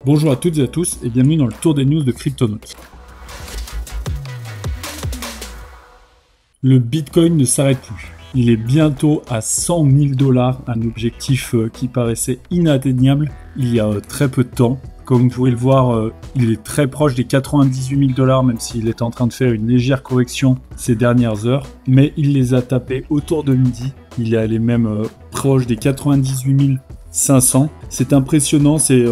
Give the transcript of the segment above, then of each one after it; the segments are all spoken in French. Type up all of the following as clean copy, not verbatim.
Bonjour à toutes et à tous et bienvenue dans le tour des news de Cryptonaut. Le Bitcoin ne s'arrête plus. Il est bientôt à 100 000 $, un objectif qui paraissait inatteignable il y a très peu de temps. Comme vous pouvez le voir, il est très proche des 98 000 $, même s'il est en train de faire une légère correction ces dernières heures. Mais il les a tapés autour de midi. Il est allé même proche des 98 500. C'est impressionnant, c'est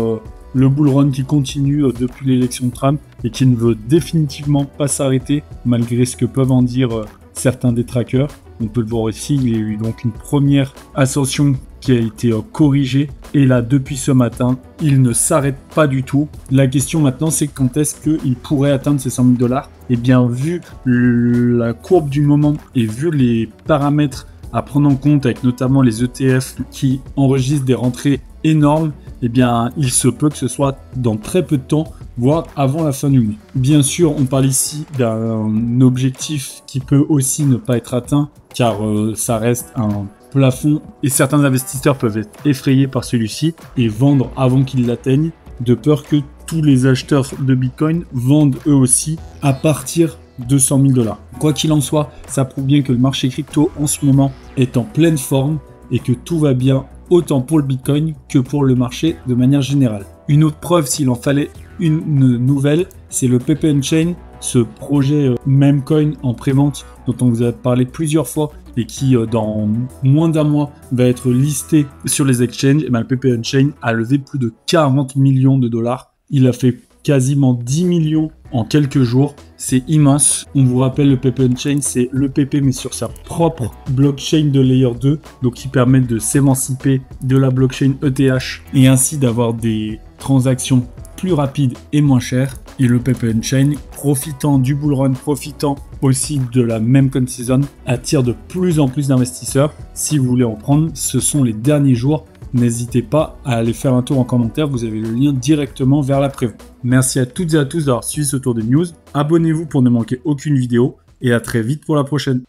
le bull run qui continue depuis l'élection de Trump et qui ne veut définitivement pas s'arrêter, malgré ce que peuvent en dire certains détraqueurs. On peut le voir ici, il y a eu donc une première ascension qui a été corrigée. Et là, depuis ce matin, il ne s'arrête pas du tout. La question maintenant, c'est quand est-ce qu'il pourrait atteindre ces 100 000 $. Eh bien, vu la courbe du moment et vu les paramètres à prendre en compte, avec notamment les ETF qui enregistrent des rentrées énormes, eh bien, il se peut que ce soit dans très peu de temps, voire avant la fin du mois. Bien sûr, on parle ici d'un objectif qui peut aussi ne pas être atteint, car ça reste un plafond et certains investisseurs peuvent être effrayés par celui-ci et vendre avant qu'il l'atteigne, de peur que tous les acheteurs de Bitcoin vendent eux aussi à partir de 100 000 $. Quoi qu'il en soit, ça prouve bien que le marché crypto en ce moment est en pleine forme et que tout va bien autant pour le Bitcoin que pour le marché de manière générale. Une autre preuve, s'il en fallait une nouvelle, c'est le Pepe Chain, ce projet Memecoin en prévente dont on vous a parlé plusieurs fois et qui dans moins d'un mois va être listé sur les exchanges. Et bien, le Pepe Chain a levé plus de 40 millions de $. Il a fait quasiment 10 millions en quelques jours. C'est immense. On vous rappelle, le Pepe Chain, c'est le PP mais sur sa propre blockchain de Layer 2, donc qui permet de s'émanciper de la blockchain ETH et ainsi d'avoir des transactions plus rapides et moins chères. Et le Pepe Chain, profitant du bull run, profitant aussi de la Memecoin season, attire de plus en plus d'investisseurs. Si vous voulez en prendre, ce sont les derniers jours. N'hésitez pas à aller faire un tour en commentaire, vous avez le lien directement vers la prévente. Merci à toutes et à tous d'avoir suivi ce tour de news. Abonnez-vous pour ne manquer aucune vidéo et à très vite pour la prochaine.